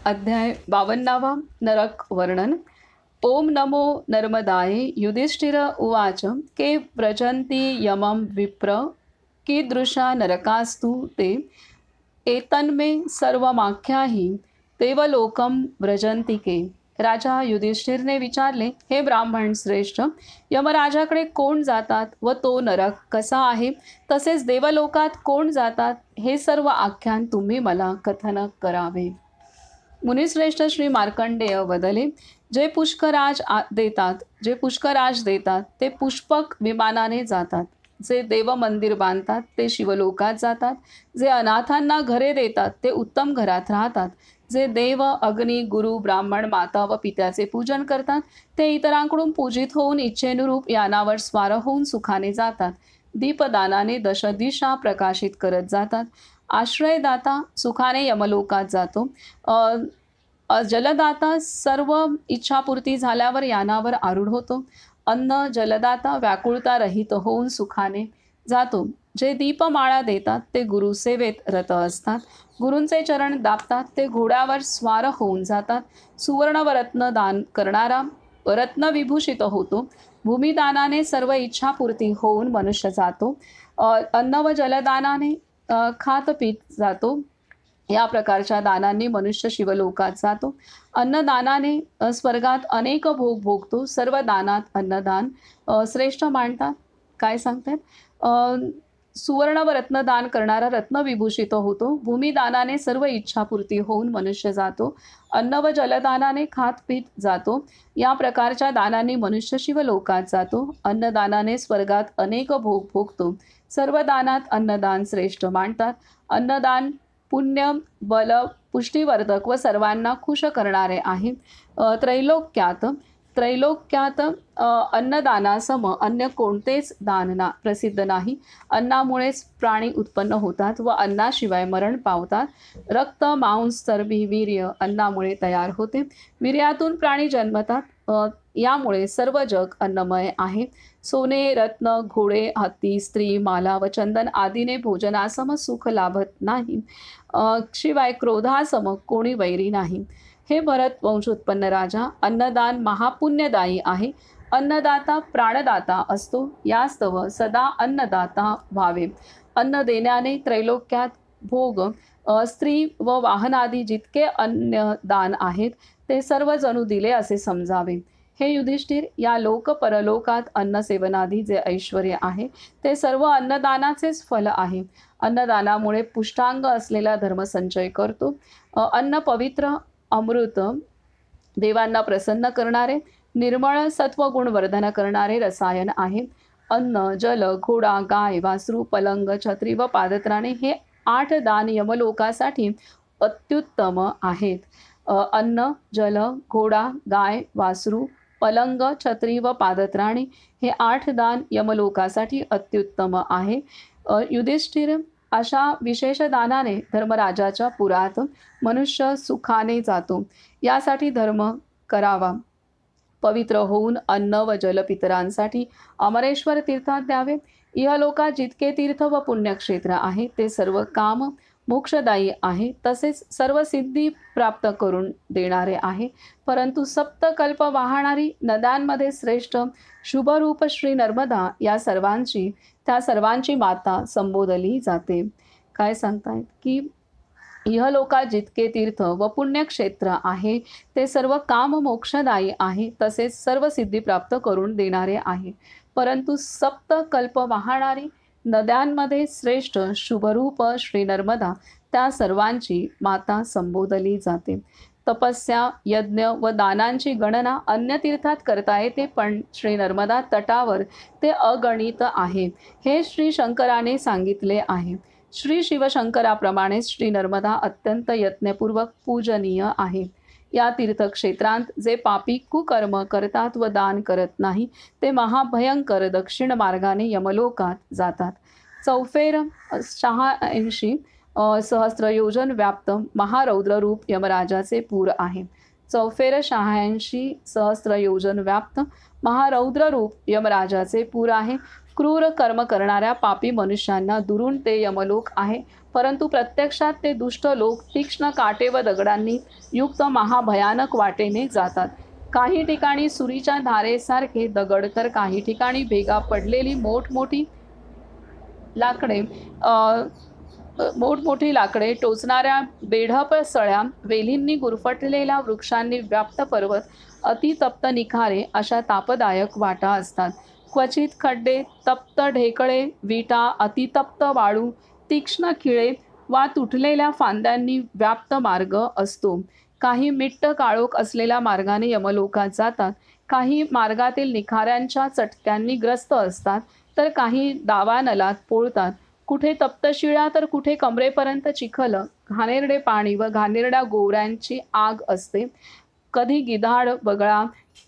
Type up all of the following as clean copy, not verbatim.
अध्याय 52 नरक वर्णन। ओम नमो नर्मदाय युधिष्ठिर उवाच के व्रजन्ति यमं विप्र कीदृशा नरकास्तु ते एतन्मे सर्वमाख्याहि देवलोकं व्रजन्ति के। राजा युधिष्ठिरने विचारले, हे ब्राह्मण श्रेष्ठ, यमराजाकडे कोण जातात व तो नरक कसा आहे, तसेच देवलोकात कोण जातात हे सर्व आख्यान तुम्ही मला कथन करावे। मुनिश्रेष्ठ श्री मार्कंडेय वदले, जे पुष्कराज देतात ते पुष्पक विमानाने जातात, जे देव मंदिर बांधतात ते शिवलोकात जातात, जे अनाथांना घरे देतात ते उत्तम घरात राहतात, जे देव अग्नी गुरु ब्राह्मण माता व पित्याचे पूजन करतात ते इतरांकडून पूजित होऊन इच्छेनुरूप यानावर स्वार होऊन सुखाने जातात, दीपदानाने दशदिशा प्रकाशित करत जातात, आश्रयदाता सुखाने यमलोकात जातो, जलदाता सर्व इच्छापूर्ती झाल्यावर यानावर आरूढ होतो, अन्न जलदाता व्याकुळता रहित होऊन सुखाने जातो, जे दीपमाळा देतात ते गुरुसेवेत रत असतात, गुरूंचे चरण दाबतात ते घोड्यावर स्वार होऊन जातात, सुवर्ण व रत्न दान करणारा रत्न विभूषित होतो, भूमिदानाने सर्व इच्छापूर्ती होऊन मनुष्य जातो, अन्न व जलदानाने खात पीत जातो, या प्रकारच्या दानांनी मनुष्य शिवलोकात जातो, अन्नदानाने स्वर्गात अनेक भोग भोगतो, सर्व दानात अन्नदान श्रेष्ठ मानतात। काय सांगतात? सुवर्ण व रत्नदान करणारा रत्नविभूषित होतो, भूमिदानाने सर्व इच्छापूर्ती होऊन मनुष्य जातो, अन्न व जलदानाने खात पीत जातो, या प्रकारच्या दानांनी मनुष्य शिवलोकात जातो, अन्नदानाने स्वर्गात अनेक भोग भोगतो, सर्व दानात अन्नदान श्रेष्ठ मानतात। अन्नदान पुण्य बल पुष्टिवर्धक व सर्वांना खुश करणारे आहे। त्रैलोक्यात अन्नदानासम अन्य कोणतेच दान प्रसिद्ध नाही। अन्नामुळेच प्राणी उत्पन्न होतात व अन्नाशिवाय मरण पावतात। रक्त मांस चरबी वीर्य अन्नामुळे तयार होते, वीर्यातून प्राणी जन्मतात, यामुळे सर्व जग अन्नमय आहे। सोने रत्न घोडे हत्ती स्त्री माला व चंदन आदीने भोजनासम सुख लाभत नाही, शिवाय क्रोधासम कोणी वैरी नाही। हे भरत वंश उत्पन्न राजा, अन्नदान महापुण्यदायी आहे। अन्नदाता प्राणदाता असतो, यास्तव सदा अन्नदाता व्हावे। अन्न देण्याने त्रैलोक्यात भोग, स्त्री व वाहनादी जितके अन्नदान आहेत ते सर्व जणू दिले असे समजावे। हे युधिष्ठिर, या लोक परलोकात अन्नसेवनादी जे ऐश्वर्य आहे ते सर्व अन्नदानाचेच फल आहे। अन्नदानामुळे पुष्टांग असलेला धर्म संचय करतो। अन्न पवित्र अमृत देवांना प्रसन्न करणारे निर्मळ सत्वगुण वर्धन करणारे रसायन आहे। अन्न जल घोडा गाय वासरू पलंग छत्री व पादत्राणे हे 8 दान यमलोकासाठी अत्युत्तम आहेत। अन्न जल घोडा गाय वासरू पलंग छत्री व पादत्राणे हे 8 दान यमलोकासाठी अत्युत्तम आहे। युधिष्ठिर, अशा विशेष दानाने धर्मराजाच्या पुरात मनुष्य सुखाने जातो, यासाठी धर्म करावा। पवित्र होऊन अन्न व जल पितरांसाठी अमरेश्वर तीर्थात द्यावे। इहलोकात जितके तीर्थ व पुण्यक्षेत्र आहे ते सर्व काम मोक्षदायी आहे, तसेच सर्व सिद्धी प्राप्त करून देणारे आहे। परंतु सप्तकल्प वाहणारी नद्यांमध्ये श्रेष्ठ शुभरूप श्री नर्मदा त्या सर्वांची माता संबोधली जाते। काय सांगतायत की इहलोकात जितके तीर्थ व पुण्यक्षेत्र आहे ते सर्व काम मोक्षदायी आहे, तसेच सर्व सिद्धी प्राप्त करून देणारे आहे। परंतु सप्तकल्प वाहणारी नद्यांमध्ये श्रेष्ठ शुभरूप श्री नर्मदा त्या सर्वांची माता संबोधली जाते। तपस्या यज्ञ व दानांची गणना अन्य तीर्थात करता येते, पण श्री नर्मदा तटावर ते अगणित आहे, हे श्री शंकराने सांगितले आहे। श्री शिवशंकराप्रमाणे श्री नर्मदा अत्यंत यत्नपूर्वक पूजनीय आहे। या तीर्थक्षेत्रांत जे पापी कुकर्म करतात व दान करत नाही ते महाभयंकर दक्षिण मार्गाने यमलोकात जातात। चौफेर 86 सहस्त्रयोजन व्याप्त महारौद्ररूप यमराजाचे पूर आहे। चौफेर 86 सहस्त्रयोजन व्याप्त महारौद्ररूप यमराजाचे पूर आहे। क्रूर कर्म करणाऱ्या पापी मनुष्यांना दुरून ते यमलोक आहे, परंतु प्रत्यक्षात ते दुष्ट लोक तीक्ष्ण काटे व दगडांनी युक्त महाभयानक वाटेने जातात. काही ठिकाणी सुरीच्या धारेसारखे दगड, तर काही ठिकाणी भेगा पडलेली मोठमोठी लाकडे टोचणाऱ्या बेढप सळ्या, वेलींनी गुरफटलेल्या वृक्षांनी व्याप्त पर्वत, अतितप्त निखारे अशा तापदायक वाटा असतात. क्वचित खड्डे, तप्त ढेकळे, विटा, अतितप्त वाळू, तीक्ष्ण खिळे वा तुटलेल्या फांद्यांनी व्याप्त मार्ग असतो. काही मिट्ट काळोख असलेल्या मार्गाने यमलोकात जातात, काही मार्गातील निखाऱ्यांच्या चटक्यांनी ग्रस्त असतात, तर काही दावानलात पोळतात. कुठे तप्तशिळा तर कुठे कमरेपर्यंत चिखल, घाणेरडे पाणी व घाणेरड्या गोवऱ्यांची आग असते. कधी गिधाड, बगळा,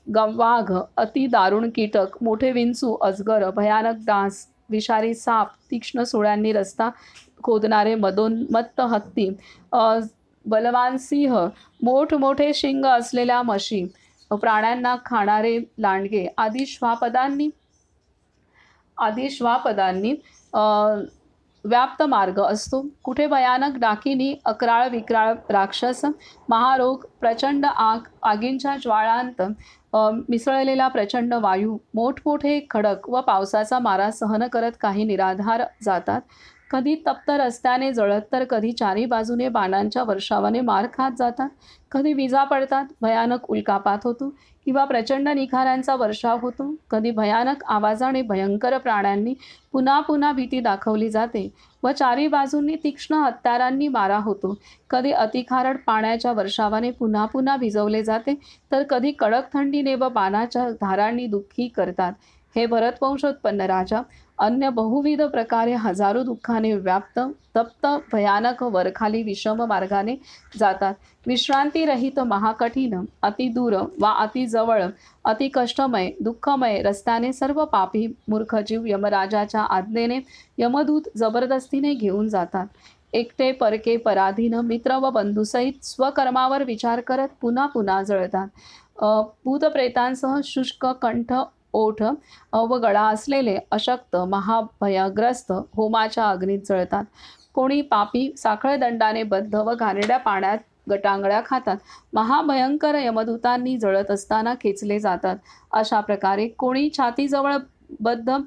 वाघ, अति दारुण कीटक, मोठे विंचू, अजगर, भयानक डास, विषारी साप, तीक्ष्ण सुळ्यांनी रस्ता खोदणारे मदोन्मत्त हत्ती, बलवान सिंह, मोठमोठे शिंग असलेल्या म्हशी, प्राण्यांना खाणारे लांडगे आदी श्वापदांनी व्याप्त मार्ग असतो. कुठे भयानक डाकिनी, अकराळ विक्राळ राक्षस, महारोग, प्रचंड आग, आगींच्या ज्वाळांत मिसळलेला प्रचंड वायू, मोठमोठे खडक व पावसाचा मारा सहन करत काही निराधार जातात. कधी तप्त रस्त्याने जळत, तर कधी चारी बाजूने बाणांच्या वर्षावाने मार खात जातात. कधी विजा पडतात, भयानक उल्कापात होतो किंवा प्रचंड निखाऱ्यांचा वर्षाव होतो. कधी भयानक आवाजाने भयंकर प्राण्यांनी पुन्हा पुन्हा भीती दाखवली जाते व चारी बाजूंनी तीक्ष्ण हत्यारांनी मारा होतो. कधी अतिखारट पाण्याच्या वर्षावाने पुन्हा पुन्हा भिजवले जाते, तर कधी कडक थंडीने व बाणाच्या धारांनी दुःखी करतात. हे भरतवंशोत्पन्न राजा, अन्य बहुविध प्रकारे हजारो दुःखाने व्याप्त, तप्त, भयानक वरखाली विषम मार्गाने जातात. विश्रांतीरहित, महाकठीण, अतिदूर वा अतिजवळ, अति कष्टमय, दुःखमय रस्त्याने सर्व पापी मूर्ख जीव यमराजाच्या आज्ञेने यमदूत जबरदस्तीने घेऊन जातात. एकटे, परके, पराधीन, मित्र व बंधूसहित स्वकर्मावर विचार करत पुन्हा पुन्हा जळतात. भूतप्रेतांसह शुष्क कंठ, ओठ व गळा असलेले अशक्त, महाभयग्रस्त होमाच्या अग्नीत जळतात. कोणी पापी साखळ दंडाने बद्ध व घाणेरड्या पाण्यात गटांगळ्या खातात. महाभयंकर यमदूतांनी जळत असताना खेचले जातात. अशा प्रकारे कोणी छातीजवळ बद्ध,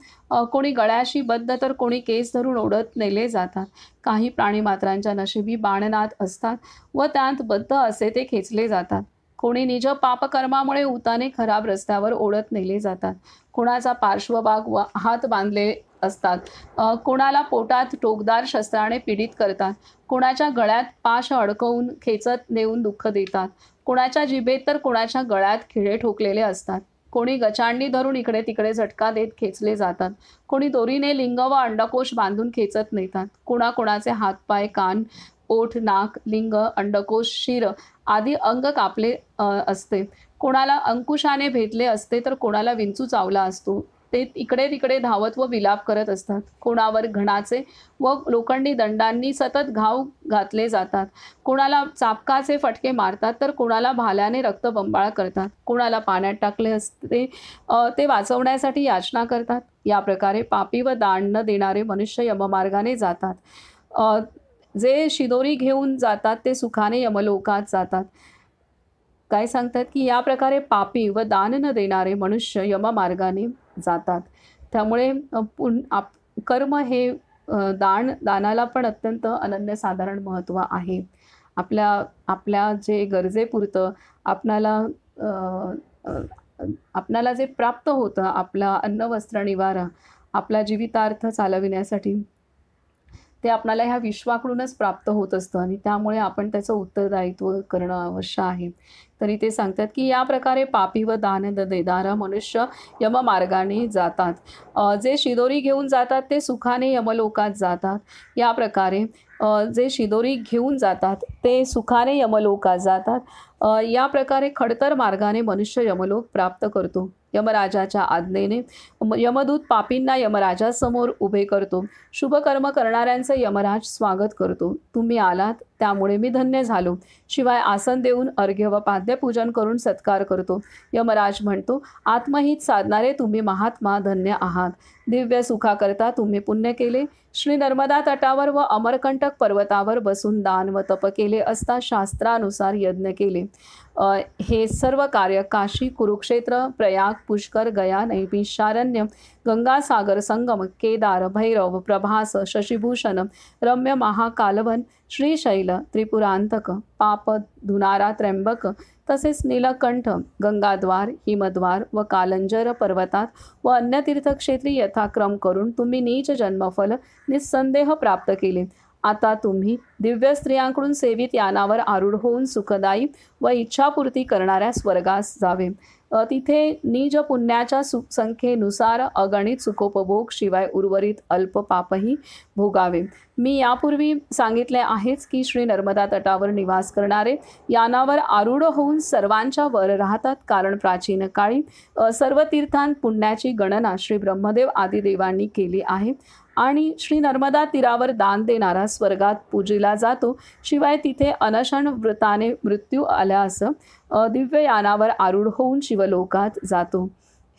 कोणी गळ्याशी बद्ध, तर कोणी केस धरून ओढत नेले जातात. काही प्राणीमात्रांच्या नशिबी बाणनाद असतात व त्यात बद्ध असे ते खेचले जातात. कोणी निज पापकर्मामुळे उताने खराब रस्त्यावर ओढत नेले जातात. कोणाचा पार्श्वभाग व हात बांधले असतात. कोणाला पोटात टोकदार शस्त्राने पीडित करतात. कोणाच्या गळ्यात पाश अडकवून खेचत नेऊन दुःख देतात. कोणाच्या जिभेत तर कोणाच्या गळ्यात खिळे ठोकलेले असतात. कोणी गचांडी धरून इकडे तिकडे झटका देत खेचले जातात. कोणी दोरीने लिंग व अंडकोश बांधून खेचत नेतात. कोणाकोणाचे हातपाय, कान, ओठ, नाक, लिंग, अंडकोश, शिर आदी अंग कापले असते. कोणाला अंकुशाने भेटले असते, तर कोणाला विंचू चावला असतो. ते इकडे तिकडे धावत व विलाप करत असतात. कोणावर घणाचे व लोखंडी दंडांनी सतत घाव घातले जातात. कोणाला चापकाचे फटके मारतात, तर कोणाला भाल्याने रक्तबंबाळ करतात. कोणाला पाण्यात टाकले असते ते वाचवण्यासाठी याचना करतात. या प्रकारे पापी व दान न देणारे मनुष्य यममार्गाने जातात. जे शिदोरी घेऊन जातात ते सुखाने यमलोकात जातात. काय सांगतात की या प्रकारे पापी व दान न देणारे मनुष्य यममार्गाने जातात. त्यामुळे कर्म हे दानाला पण अत्यंत अनन्यसाधारण महत्त्व आहे. आपल्या जे गरजेपुरतं आपणाला जे प्राप्त होतं, आपला अन्न, वस्त्र, निवारा, आपला जीवितार्थ चालविण्यासाठी ते आपल्याला ह्या विश्वाकडूनच प्राप्त होत असतं आणि त्यामुळे आपण त्याचं उत्तरदायित्व करणं आवश्यक आहे. तरी ते सांगतात की या प्रकारे पापी व दान न देणारा मनुष्य यममार्गाने जातात. जे शिदोरी घेऊन जातात ते सुखाने यमलोकात जातात. या प्रकारे जे शिदोरी घेऊन जातात ते सुखाने यमलोकात जातात या प्रकारे खडतर मार्गाने मनुष्य यमलोक प्राप्त करतो. यमराजाच्या आज्ञेने यमदूत पापींना यमराजासमोर उभे करतो. शुभ कर्म करणाऱ्यांचं यमराज स्वागत करतो. तुम्ही आलात त्यामुळे मी धन्य झालो. शिवाय आसन देऊन अर्घ्य व पाद्यपूजन करून सत्कार करतो. यमराज म्हणतो, आत्महित साधणारे तुम्ही महात्मा धन्य आहात. दिव्य सुखाकरता तुम्ही पुण्य केले. श्री नर्मदा तटावर व अमरकंटक पर्वतावर बसून दान व तप केले असता शास्त्रानुसार यज्ञ केले. हे सर्व कार्य काशी, कुरुक्षेत्र, प्रयाग, पुष्कर, गया, नैमिषारण्य, गंगासागर संगम, केदार, भैरव, प्रभास, शशिभूषण, रम्य महाकालवन, श्रीशैल, त्रिपुरांतक, पाप धुनारा त्र्यंबक, तसेच नीलकंठ, गंगाद्वार, हिमद्वार व कालंजर पर्वतात व अन्य तीर्थक्षेत्री यथाक्रम करून तुम्ही नीच जन्मफल निस्संदेह प्राप्त केले. आता तुम्ही दिव्य स्त्रियांकडून सेवित यानावर आरूढ होऊन सुखदायी व इच्छापूर्ती करणाऱ्या स्वर्गास जावे. तिथे निज पुण्याच्या संख्येनुसार अगणित सुखोपभोग शिवाय उर्वरित अल्प पापही भोगावे. मी यापूर्वी सांगितले आहेच की श्री नर्मदा तटावर निवास करणारे यानावर आरूढ होऊन सर्वांच्या वर राहतात. कारण प्राचीन काळी सर्व तीर्थांत पुण्याची गणना श्री ब्रह्मदेव आदी देवांनी केली आहे आणि श्री नर्मदा तीरावर दान देणारा स्वर्गात पूजिला जातो. शिवाय तिथे अनशन व्रताने मृत्यू आल्यास दिव्य यानावर आरूढ होऊन शिवलोकात जातो.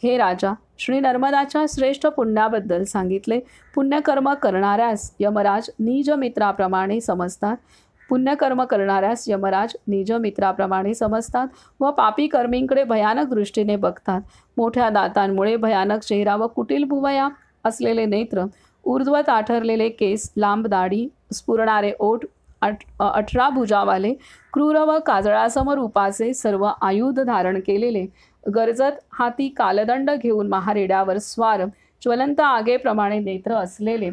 हे राजा, श्री नर्मदाच्या श्रेष्ठ पुण्याबद्दल सांगितले. पुण्यकर्म करणाऱ्यास यमराज निज मित्राप्रमाणे समजतात. पुण्यकर्म करणाऱ्यास यमराज निज मित्राप्रमाणे समजतात व पापी कर्मींकडे भयानक दृष्टीने बघतात. मोठ्या दातांमुळे भयानक चेहरा व कुटील भुवया असलेले नेत्र, ऊर्ध्व ताठरलेले केस, लांब दाढी, स्फुरणारे ओठ, 18 भुजावाले, क्रूर व काजळासम रूपाचे सर्व आयुध धारण केलेले, गरजत हाती कालदंड घेऊन महारेड्यावर स्वार, ज्वलंत आगेप्रमाणे नेत्र असलेले,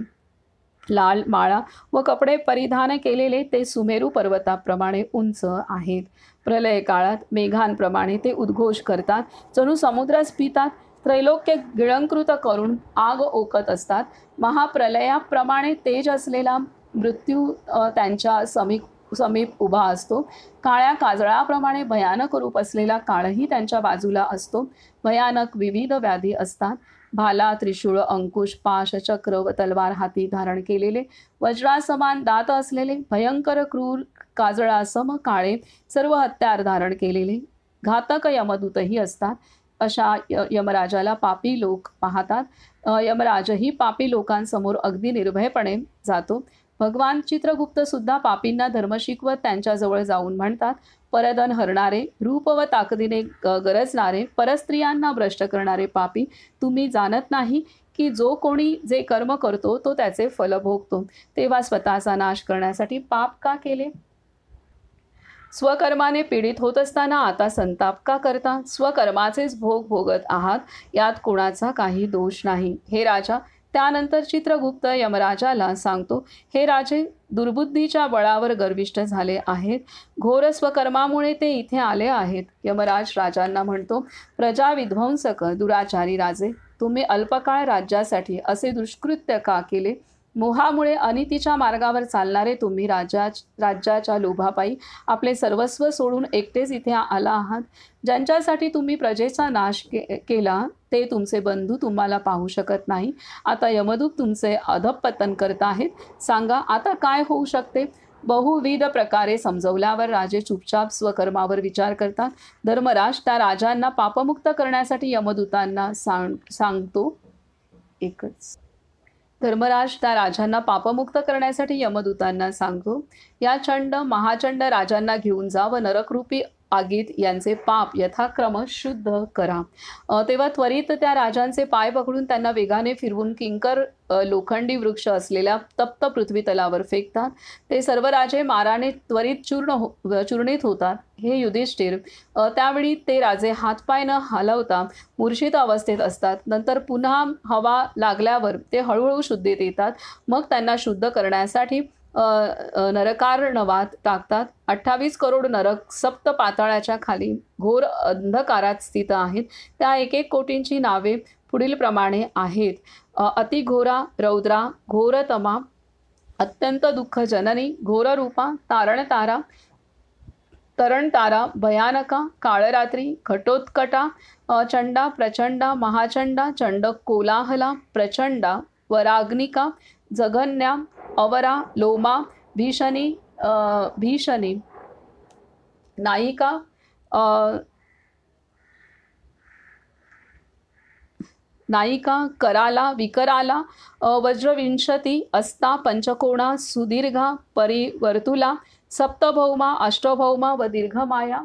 लाल माळा व कपडे परिधान केलेले ते सुमेरू पर्वताप्रमाणे उंच आहेत. प्रलय काळात मेघांप्रमाणे ते उद्घोष करतात. जणू समुद्रास पितात. त्रैलोक्य गिळंकृत करून आग ओकत असतात. महाप्रलयाप्रमाणे तेज असलेला मृत्यू त्यांच्या समीप उभा असतो. काळ्या काजळाप्रमाणे भयानक रूप असलेला काळही त्यांच्या बाजूला असतो. भयानक विविध व्याधी असतात. भाला, त्रिशूळ, अंकुश, पाश, चक्र व तलवार हाती धारण केलेले, वज्रासमान दात असलेले, भयंकर क्रूर काजळासम काळे सर्व हत्यार धारण केलेले घातक यमदूतही असतात. अशा यमराजाला पापी लोक पाहतात. यमराजही पापी लोकांसमोर अगदी निर्भयपणे जातो. भगवान चित्रगुप्त सुद्धा पापींना धर्म शिकवत त्यांच्याजवळ जाऊन म्हणतात, परधन हरणारे, रूप व ताकदीने गरजणारे, परस्त्रियांना भ्रष्ट करणारे पापी, तुम्ही जाणत नाही की जो कोणी जे कर्म करतो तो त्याचे फल भोगतो. तेव्हा स्वतःचा नाश करण्यासाठी पाप का केले? स्वकर्माने पीडित होत असताना आता संताप का करता? स्वकर्माचेच भोग भोगत आहात. यात कोणाचा काही दोष नाही. हे राजा, त्यानंतर चित्रगुप्त यमराजाला सांगतो, हे राजे, दुर्बुद्धीच्या बळावर गर्विष्ठ झाले आहेत. घोर स्वकर्मामुळे ते इथे आले आहेत. यमराज राजांना म्हणतो, प्रजा विध्वंसक दुराचारी राजे, तुम्ही अल्पकाळ राज्यासाठी असे दुष्कृत्य का केले? मोहामुळे अनितीच्या मार्गावर चालणारे तुम्ही राज्याच्या लोभापायी आपले सर्वस्व सोडून एकटेच इथे आला आहात. ज्यांच्यासाठी तुम्ही प्रजेचा नाश केला ते तुमचे बंधू तुम्हाला पाहू शकत नाही. आता यमदूत तुमचे अधःपतन करत आहेत. सांगा आता काय होऊ शकते? बहुविध प्रकारे समजवल्यावर राजे चुपचाप स्वकर्मावर विचार करतात. धर्मराज त्या राजांना पापमुक्त करण्यासाठी यमदूतांना सांगतो. धर्मराज त्या राजांना पापमुक्त करण्यासाठी यमदूतांना सांगतो, या चंड महाचंड राजांना घेऊन जा व नरकरूपी आगीत यांचे पाप यथाक्रम शुद्ध करा. तेव्हा त्वरित त्या राजांचे पाय पकडून त्यांना वेगाने फिरवून किंकर लोखंडी वृक्ष असलेल्या तप्त पृथ्वी तलावर फेकतात. ते सर्व राजे माराने त्वरित चूर्णित होतात. हे युधिष्ठिर, त्यावेळी ते राजे हातपाय न हलवता मूर्छित अवस्थेत असतात. नंतर पुन्हा हवा लागल्यावर ते हळूहळू शुद्धीत येतात. मग त्यांना शुद्ध करण्यासाठी नरकार्णवात टाकतात. 28 करोड नरक सप्त पाताळाच्या खाली घोर अंधकारात स्थित आहेत. त्या 1 कोटींची नावे पुढील प्रमाणे आहेत. अतिघोरा, रौद्रा, घोरतमा, अत्यंत दुःख जननी, घोररूपा, तारणतारा, तरणतारा, भयानका, काळरात्री, घटोत्कटा, चंडा, प्रचंडा, महाचंडा, चंड कोलाहला, प्रचंडा, वराग्निका, जघन्या, अवरा, लोमा, भीषणी, भीषणी, नायिका, नायिका, कराला, विकराला, वज्रविंशती, अस्ता, पंचकोणा, सुदीर्घा, परिवर्तुला, सप्तभौमा, अष्टभौमा व दीर्घमाया,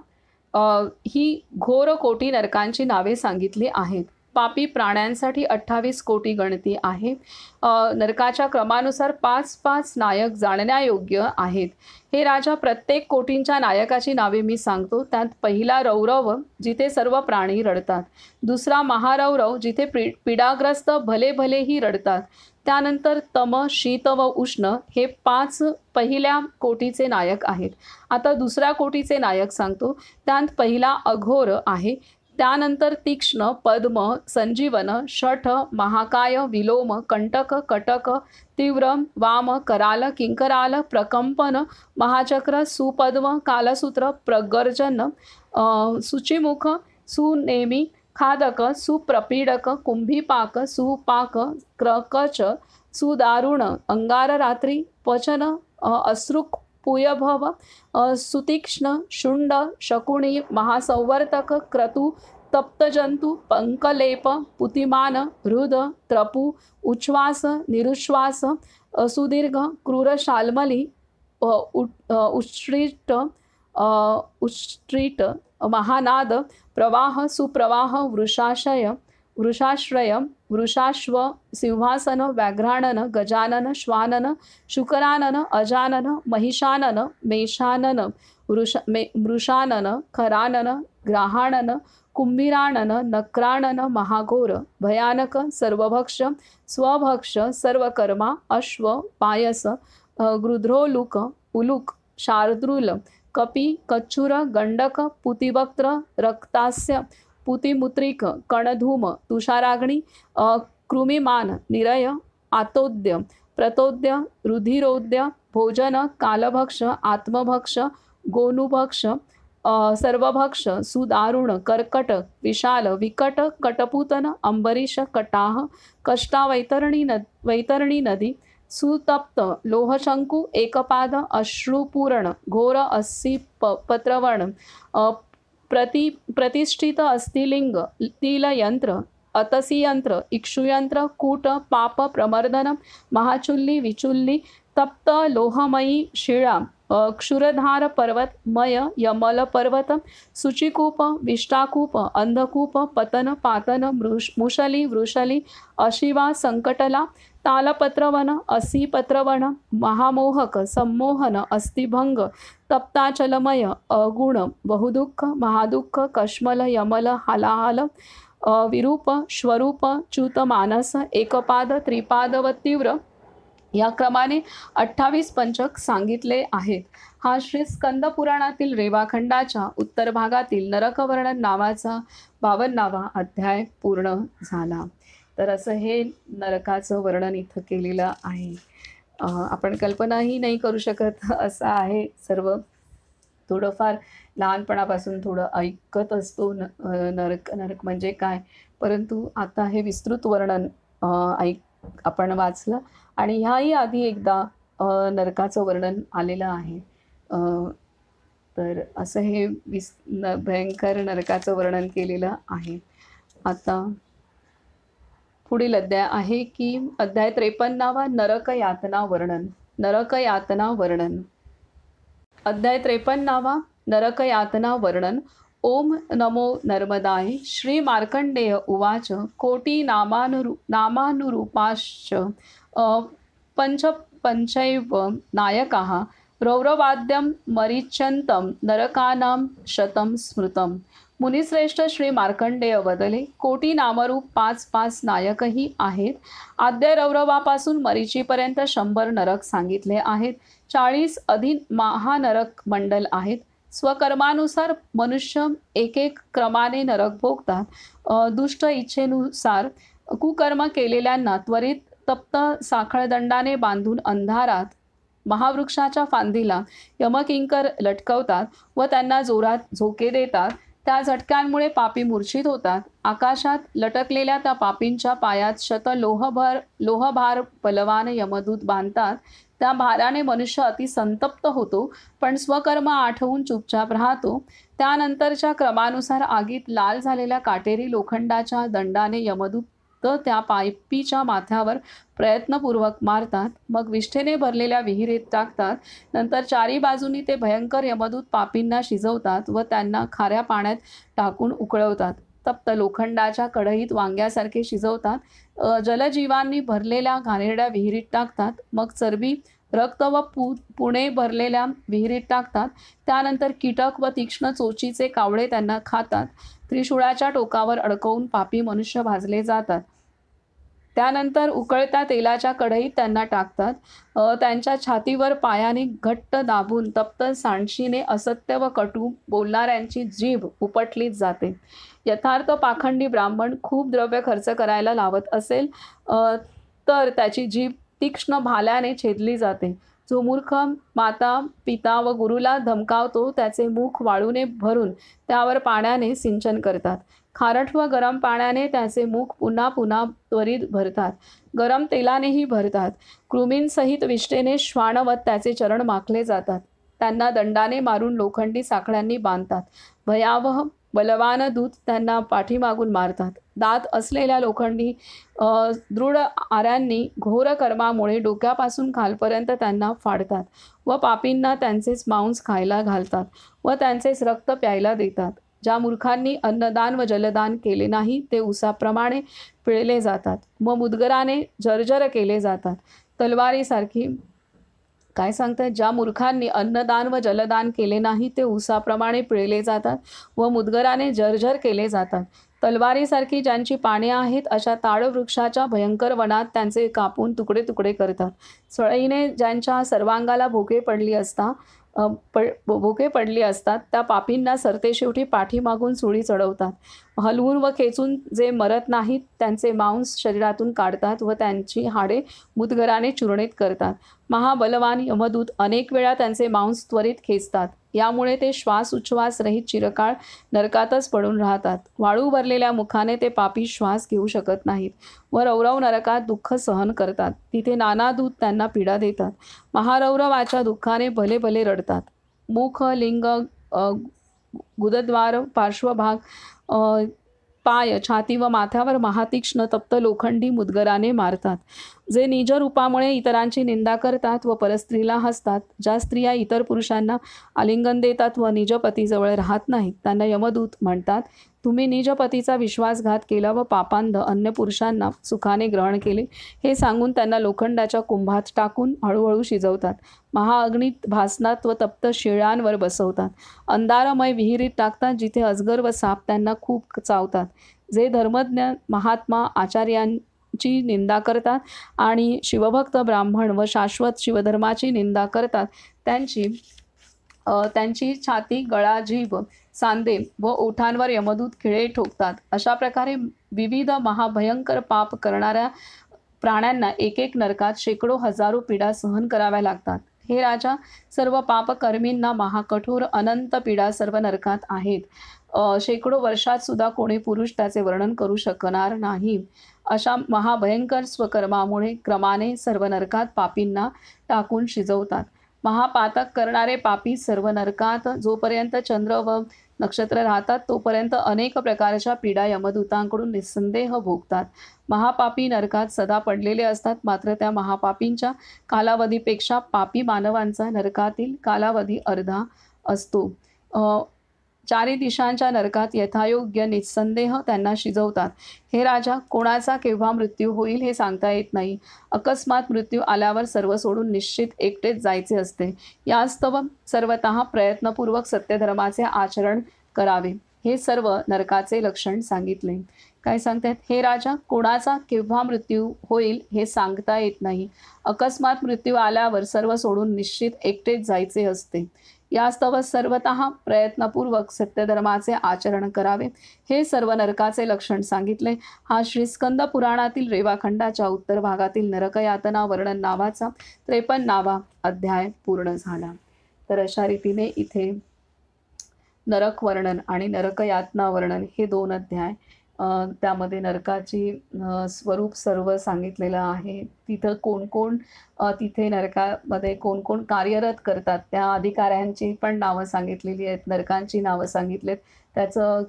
ही घोर कोटी नरकांची नावे सांगितली आहेत. पापी प्राण्यांसाठी 28 कोटी गणती आहे. नरकाच्या क्रमानुसार 5-5 नायक जाणण्यायोग्य आहेत. हे राजा, प्रत्येक कोटींच्या नायकाची नावे मी सांगतो. त्यात पहिला रौरव, जिथे सर्व प्राणी रडतात. दुसरा महारौरव, जिथे पीडाग्रस्त भले भलेही रडतात. त्यानंतर तम, शीत व उष्ण हे 5 पहिल्या कोटीचे नायक आहेत. आता दुसऱ्या कोटीचे नायक सांगतो. त्यात पहिला अघोर आहे. त्यानंतर तीक्ष्ण, पद्म, संजीवन, शठ, महाकाय, विलोम, कंटक, कटक, तीव्र, वाम, कराल, किंकराल, प्रकंपन, महाचक्र, सुपद्म, कालसूत्र, प्रगर्जन, सुचिमुख, सुनेमी, खादक, सुप्रपीडक, कुंभीपाक, सुपाक, क्रकच, सुदारुण, अंगाररात्री, पचन, अश्रुक, पुयभव, सुतीक्ष्ण, शुंड, शकुनी, महासंवर्तक, क्रतु, तप्तजंतू, पंकलेप, पुतिमान, हृद, त्रपू, उच्छ्वास, निरुश्वास, सुदीर्घ, क्रूर, शाल्मली, उष्ट्रीट, उष्ट्रीट, महानाद, प्रवाह, सुप्रवाह, वृषाशय, वृषाश्रय, वृषाश्व, सिंहासन, व्याघ्रानन, गजानन, श्वानन, शुकरानन, अजानन, महिषानन, मेषानन, मृषानन, खरानन, ग्राहानन, कुंभीरानन, नक्रानन, महाघोर, भयानक, सर्वभक्ष, स्वभक्ष, सर्वकर्मा, अश्व, पायस, गृध्रोलुक, उलुक, शार्दूल, कपी, कच्छुर, गंडक, पुतिवक्त्र, रक्तास्य, पुतिमुत्रिक, कणधूम, तुषाराग्नी, कृमिमान, निरय, आतोद्य, प्रतोद्य, रुधिरोद्य, भोजन, कालभक्ष, आत्मभक्ष, गोनुभक्ष, सर्वभक्ष, सुदारुण, कर्कट, विशाल, विकट, कटपुतन, अंबरीश, कटाह, कष्टा, वैतरणी नदी, सुतप्त, लोहशंकू, एकपाद, अश्रुपूर्ण, घोर, अस्सी, पत्रवण, प्रतिष्ठित, अस्थिलिंग, तिलयंत्र, अतसियंत्र, इक्षुयंत्र, कूट, पाप, प्रमर्दन, महाचुल्ली, विचुल्ली, तप्त, लोहमयी, शिळा, क्षुरधार पर्वत, मय, यमल पर्वत, सुचिकूप, विष्टाकूप, अंधकूप, पतन, पातन, मुशली, वृषली, अशिवा, संकटला, तालपत्रवन, असीपत्रवन, महामोहक, सम्मोहन, अस्थिभंग, तप्ताचलमय, अगुण, बहुदुःख, महादुःख, कश्मल, यमल, हालाहाल, विरूप, स्वरूप, च्युत, मानस, एकपाद, त्रिपाद व तीव्र, या क्रमाने 28 पंचक सांगितले आहेत. हा श्री स्कंद पुराणातील रेवाखंडाच्या उत्तर भागातील नरकवर्णन नावाचा 52वा अध्याय पूर्ण झाला. तर असं हे नरकाचं वर्णन इथं केलेलं आहे. आपण कल्पनाही नाही करू शकत असं आहे सर्व. थोडंफार लहानपणापासून थोडं ऐकत असतो नरक म्हणजे काय, परंतु आता हे विस्तृत वर्णन आपण वाचलं. आणि ह्याही आधी एकदा नरकाचं वर्णन आलेलं आहे. तर असं हे भयंकर नरकाचं वर्णन केलेलं आहे. आता पुढील अध्याय आहे की अध्याय 53वा नरक यातना वर्णन. नरक यातना वर्णन. अध्याय 53वा नरक यातना वर्णन. ओम नमो नर्मदाय. श्री मार्कंडेय उवाच. कोटी नामानुरूपाश्च पंचैव नायकाः रौरवाद्यं मरीच्यन्तं नरकानां शतं स्मृतं. मुनिश्रेष्ठ श्री मार्कंडेय वदले. कोटी नामरूप 5-5 नायकही आहेत. आद्य रौरवापासून मरीचीपर्यंत 100 नरक सांगितले आहेत. 40 अधीन महानरक मंडल आहेत. स्वकर्मानुसार मनुष्य एक क्रमाने नरक भोगतात. दुष्ट इच्छेनुसार कुकर्म केलेल्यांना त्वरित तप्त साखळदंडाने बांधून अंधारात महावृक्षाच्या फांदीला यमकिंकर लटकवतात व त्यांना जोरात झोके देतात. त्या झटक्यांमुळे पापी मूर्छित होतात. आकाशात लटकलेल्या त्या पापींच्या पायात लोहभार बलवान यमदूत बांधतात. त्या भाराने मनुष्य अतिसंतप्त होतो, पण स्वकर्म आठवून चुपचाप राहतो. त्यानंतरच्या क्रमानुसार आगीत लाल झालेल्या काटेरी लोखंडाच्या दंडाने यमदूत त्या पापीच्या माथ्यावर प्रयत्नपूर्वक मारतात. मग विष्ठेने भरलेल्या विहिरीत टाकतात. नंतर चारी बाजूनी ते भयंकर यमदूत पापींना शिजवतात व त्यांना खाऱ्या पाण्यात टाकून उकळवतात. तप्त लोखंडाच्या कढईत वांग्यासारखे शिजवतात. जलजीवांनी भरलेल्या घाणेरड्या विहिरीत टाकतात. मग चरबी, रक्त व पुणे भरलेल्या विहिरीत टाकतात. त्यानंतर कीटक व तीक्ष्ण चोचीचे कावळे त्यांना खातात. त्रिशूळाच्या टोकावर अडकवून पापी मनुष्य भाजले जातात. त्यानंतर उकळत्या तेलाच्या कढईत त्यांना टाकतात. त्यांच्या छातीवर पायाने घट्ट दाबून तप्त सांडशीने असत्य व कटू बोलणाऱ्यांची जीभ उपटलीच जाते. यथार्थ पाखंडी ब्राह्मण खूप द्रव्य खर्च करायला लावत असेल तर त्याची जीभ तीक्ष्ण भाल्याने छेदली जाते. जो मूर्ख माता, पिता व गुरुला धमकावतो त्याचे मुख वाळूने भरून त्यावर पाण्याने सिंचन करतात. खारट व गरम पाण्याने त्याचे मुख पुन्हा पुन्हा त्वरित भरतात. गरम तेलानेही भरतात. कृमींसहित विष्ठेने श्वानवत त्याचे चरण माखले जातात. त्यांना दंडाने मारून लोखंडी साखळ्यांनी बांधतात. भयावह बलवान दूत त्यांना पाठीमागून मारतात. दात असलेल्या लोखंडी दृढ आऱ्यांनी घोर कर्मामुळे डोक्यापासून खालपर्यंत त्यांना फाडतात व पापींना त्यांचेच मांस खायला घालतात व त्यांचेच रक्त प्यायला देतात. ज्या मूर्खांनी अन्नदान व जलदान केले नाही ते उसाप्रमाणे पिळले जातात व मुदगराने जर्जर केले जातात. तलवारीसारखी काय सांगतात? ज्या मूर्खांनी अन्नदान व जलदान केले नाही ते उसाप्रमाणे पिळले जातात व मुदगराने जर्जर केले जातात. तलवारीसारखी ज्यांची पाने आहेत अशा ताडवृक्षाच्या भयंकर वनात त्यांचे कापून तुकडे तुकडे करतात. सळईने ज्यांच्या सर्वांगाला भोके पडली असतात त्या पापींना सरतेशेवटी पाठीमागून सुळी चढवतात. हलवून व खेचून जे मरत नाहीत त्यांचे मांस शरीरातून काढतात व त्यांची हाडे मुदगराने चूर्णित करतात. महाबलवान यमदूत अनेक वेळा त्यांचे मांस त्वरित खेचतात. यामुळे ते श्वास उच्छ्वास रहित चिरकाळ नरकातच पडून राहतात. वाळू भरलेल्या मुखाने ते पापी श्वास घेऊ शकत नाहीत व रौरव नरकात दुःख सहन करतात. तिथे नाना दूत त्यांना पीडा देतात. महारौरवाच्या दुःखाने भले भले रडतात. मुख, लिंग, गुदद्वार, पार्श्वभाग, पाय, छाती व माथ्यावर महातीक्ष्ण तप्त लोखंडी मुदगराने मारतात. जे निज रूपामुळे इतरांची निंदा करतात व परस्त्रीला हसतात, ज्या स्त्रिया इतर पुरुषांना आलिंगन देतात व निज पतीजवळ राहत नाहीत त्यांना यमदूत म्हणतात. तुम्ही निज पतीचा विश्वासघात केला व पापांध अन्य पुरुषांना सुखाने ग्रहण केले हे सांगून त्यांना लोखंडाच्या कुंभात टाकून हळूहळू शिजवतात. महाअग्नीत भासतात व तप्त शिळांवर बसवतात. अंधारमय विहिरीत टाकतात जिथे अजगर व साप त्यांना खूप चावतात. जे धर्मज्ञ महात्मा आचार्यांची निंदा करतात आणि शिवभक्त ब्राह्मण व शाश्वत शिवधर्माची निंदा करतात त्यांची छाती, गळा, जीभ, सांधे व ओठांवर यमदूत खिळे ठोकतात. अशा प्रकारे विविध महाभयंकर पाप करणाऱ्या प्राण्यांना एक एक नरकात शेकडो हजारो पीडा सहन कराव्या लागतात. हे राजा, सर्व पापकर्मींना महाकठोर अनंत पीडा सर्व नरकात आहेत. शेकडो वर्षात सुद्धा कोणी पुरुष त्याचे वर्णन करू शकणार नाही. अशा महाभयंकर स्वकर्मामुळे क्रमाने सर्व नरकात पापींना टाकून शिजवतात. महापातक करणारे पापी सर्व नरकात जोपर्यंत चंद्र व नक्षत्र राहतात तोपर्यंत अनेक प्रकारच्या पीडा यमदूतांकडून निस्संदेह भोगतात. महापापी नरकात सदा पडलेले असतात. मात्र त्या महापापींच्या कालावधीपेक्षा पापी मानवांचा नरकातील कालावधी अर्धा असतो. चारी दिशांच्या नरकात यथायोग्य निस्संदेह त्यांना शिजवतात. हे राजा, कोणाचा केव्हा मृत्यू होईल हे सांगता येत नाही. अकस्मात मृत्यू आल्यावर सर्व सोडून निश्चित एकटेच जायचे असते. यास्तव सर्वतः प्रयत्नपूर्वक सत्यधर्माचे आचरण करावे. हे सर्व नरकाचे लक्षण सांगितले. काय सांगतात? हे राजा, कोणाचा केव्हा मृत्यू होईल हे सांगता येत नाही. अकस्मात मृत्यू आल्यावर सर्व सोडून निश्चित एकटेच जायचे असते. यास्तव सर्वतः प्रयत्नपूर्वक सत्यधर्माचे आचरण करावे, हे सर्व नरकाचे लक्षण सांगितले. हा श्री स्कंद पुराणातील रेवाखंडाच्या उत्तर भागातील नरकयातना वर्णन नावाचा 53वा अध्याय पूर्ण झाला. तर अशा रीतीने इथे नरक वर्णन आणि नरकयातना वर्णन हे 2 अध्याय, त्यामध्ये नरकाची स्वरूप सर्व सांगितलेलं आहे. तिथं कोण कोण तिथे नरकामध्ये कोण कोण कार्यरत करतात त्या अधिकाऱ्यांची पण नावं सांगितलेली आहेत, नरकांची नावं सांगितलेत, त्याचं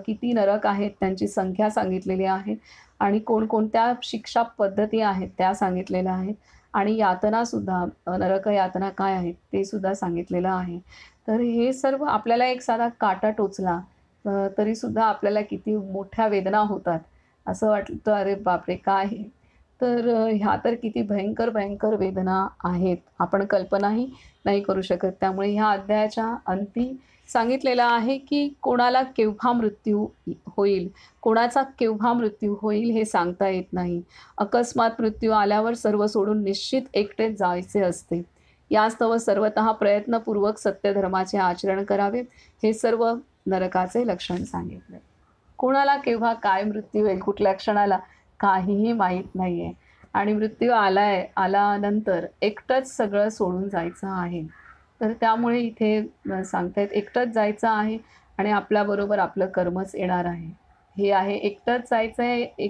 किती नरक आहेत त्यांची संख्या सांगितलेली आहे, आणि कोणकोणत्या शिक्षा पद्धती आहेत त्या सांगितलेल्या आहेत, आणि यातनासुद्धा नरक यातना काय आहेत ते सुद्धा सांगितलेलं आहे. तर हे सर्व आपल्याला एक साधा काटा टोचला तरीसुद्धा आपल्याला किती मोठ्या वेदना होतात, असं वाटतं अरे बापरे काय हे. तर ह्या तर किती भयंकर भयंकर वेदना आहेत, आपण कल्पनाही नाही करू शकत. त्यामुळे ह्या अध्यायाच्या अंती सांगितलेलं आहे की कोणाला केव्हा मृत्यू होईल, कोणाचा केव्हा मृत्यू होईल हे सांगता येत नाही. अकस्मात मृत्यू आल्यावर सर्व सोडून निश्चित एकटेच जायचे असते. यास्तव सर्वतः प्रयत्नपूर्वक सत्यधर्माचे आचरण करावे, हे सर्व नरकाचे लक्षण सांगितले. कोणाला केव्हा काय मृत्यू होईल, कुठल्या क्षणाला काहीही माहीत नाही आहे, आणि मृत्यू आल्यानंतर एकटंच सगळं सोडून जायचं आहे. तर त्यामुळे इथे सांगतायत एकटंच जायचं आहे आणि आपल्याबरोबर आपलं कर्मच येणार आहे. हे आहे एकटंच जायचं आहे.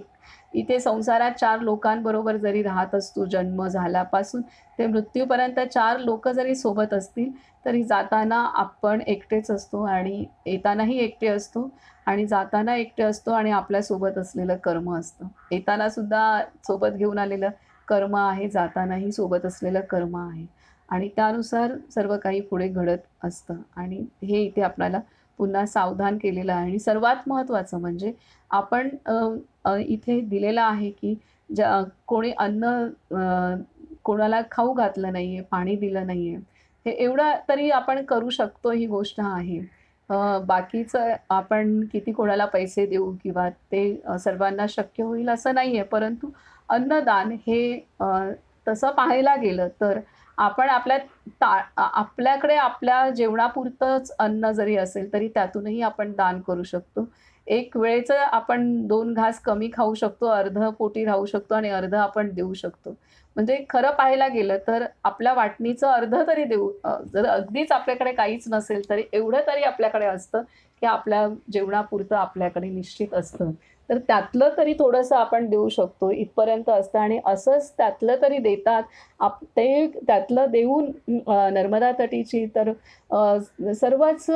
इथे संसारात 4 लोकांबरोबर जरी राहत असतो, जन्म झाल्यापासून ते मृत्यूपर्यंत 4 लोक जरी सोबत असतील तरी जाताना आपण एकटेच असतो आणि येतानाही एकटे असतो, आणि जाताना एकटे असतो आणि आपल्यासोबत असलेलं कर्म असतं. येताना सुद्धा सोबत घेऊन आलेलं कर्म आहे, जातानाही सोबत असलेलं कर्म आहे, आणि त्यानुसार सर्व काही पुढे घडत असतं. आणि हे इथे आपल्याला पुन्हा सावधान केलेलं आहे. आणि सर्वात महत्त्वाचं म्हणजे आपण इथे दिलेलं आहे की कोणी अन्न कोणाला खाऊ घातलं नाही आहे, पाणी दिलं नाही आहे, हे एवढं तरी आपण करू शकतो, ही गोष्ट आहे. बाकीचं आपण किती कोणाला पैसे देऊ किंवा ते सर्वांना शक्य होईल असं नाही आहे, परंतु अन्नदान हे तसं पाहायला गेलं तर आपण आपल्याकडे आपल्या जेवणापुरतंच अन्न जरी असेल तरी त्यातूनही आपण दान करू शकतो. एक वेळेचं आपण 2 घास कमी खाऊ शकतो, अर्धं पोटी राहू शकतो आणि अर्धं आपण देऊ शकतो. म्हणजे खरं पाहायला गेलं तर आपल्या वाटणीचं अर्धं तरी देऊ, जर अगदीच आपल्याकडे काहीच नसेल तरी एवढं तरी आपल्याकडे असतं की आपल्या जेवणापुरतं आपल्याकडे निश्चित असतं. तर त्यातलं तरी थोडंसं आपण देऊ शकतो, इथपर्यंत असतं. आणि असंच त्यातलं तरी देतात ते त्यातलं देऊन नर्मदा तटीची तर सर्वच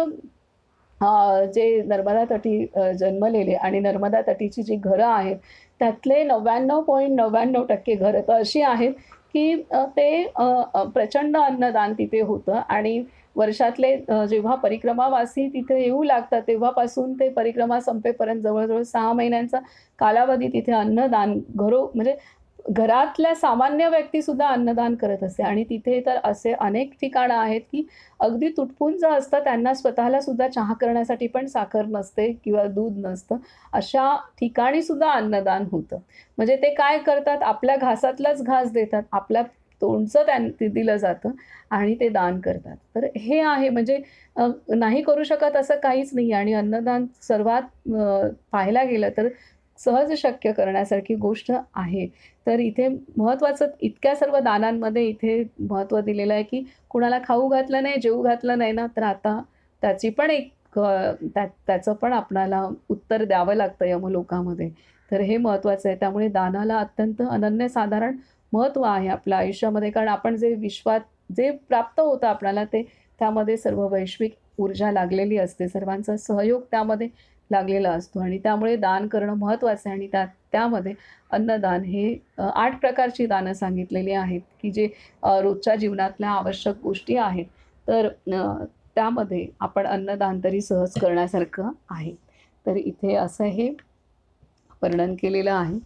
जे नर्मदा तटी जन्मलेले आणि नर्मदा तटीची जी घरं आहेत त्यातले 99.99% घरं तर अशी आहेत की ते प्रचंड अन्नदान तिथे होतं. आणि वर्षातले जेव्हा परिक्रमावासी तिथे येऊ लागतात तेव्हापासून ते परिक्रमा संपेपर्यंत जवळजवळ 6 महिन्यांचा कालावधी तिथे अन्नदान म्हणजे घरातल्या सामान्य व्यक्तीसुद्धा अन्नदान करत असते. आणि तिथे तर असे अनेक ठिकाणं आहेत की अगदी तुटपुंज असतं, त्यांना स्वतःला सुद्धा चहा करण्यासाठी पण साखर नसते किंवा दूध नसतं, अशा ठिकाणी सुद्धा अन्नदान होतं. म्हणजे ते काय करतात, आपल्या घासातलाच घास देतात, आपल्या तोंडचं ते दिलं जातं आणि ते दान करतात. तर हे आहे म्हणजे नाही करू शकत असं काहीच नाही. आणि अन्नदान सर्वात पाहायला गेलं तर सहज शक्य करण्यासारखी गोष्ट आहे. तर इथे महत्त्वाचं इतक्या सर्व दानांमध्ये इथे महत्त्व दिलेलं आहे की कुणाला खाऊ घातलं नाही, जेवू घातलं नाही ना, तर आता त्याची पण एक त्याचं पण आपणाला उत्तर द्यावं लागतं यमलोकामध्ये. तर हे महत्त्वाचं आहे. त्यामुळे दानाला अत्यंत अनन्यसाधारण महत्त्व आहे आपल्या आयुष्यामध्ये. कारण आपण जे विश्वात जे प्राप्त होतं आपल्याला ते त्यामध्ये सर्व वैश्विक ऊर्जा लागलेली असते, सर्वांचा सहयोग त्यामध्ये लागलेला असतो, आणि त्यामुळे दान करणं महत्त्वाचं आहे. आणि त्यामध्ये अन्नदान हे 8 प्रकारची दानं सांगितलेली आहेत की जे रोजच्या जीवनातल्या आवश्यक गोष्टी आहेत. तर त्यामध्ये आपण अन्नदान तरी सहज करण्यासारखं आहे. तर इथे असं हे वर्णन केलेलं आहे.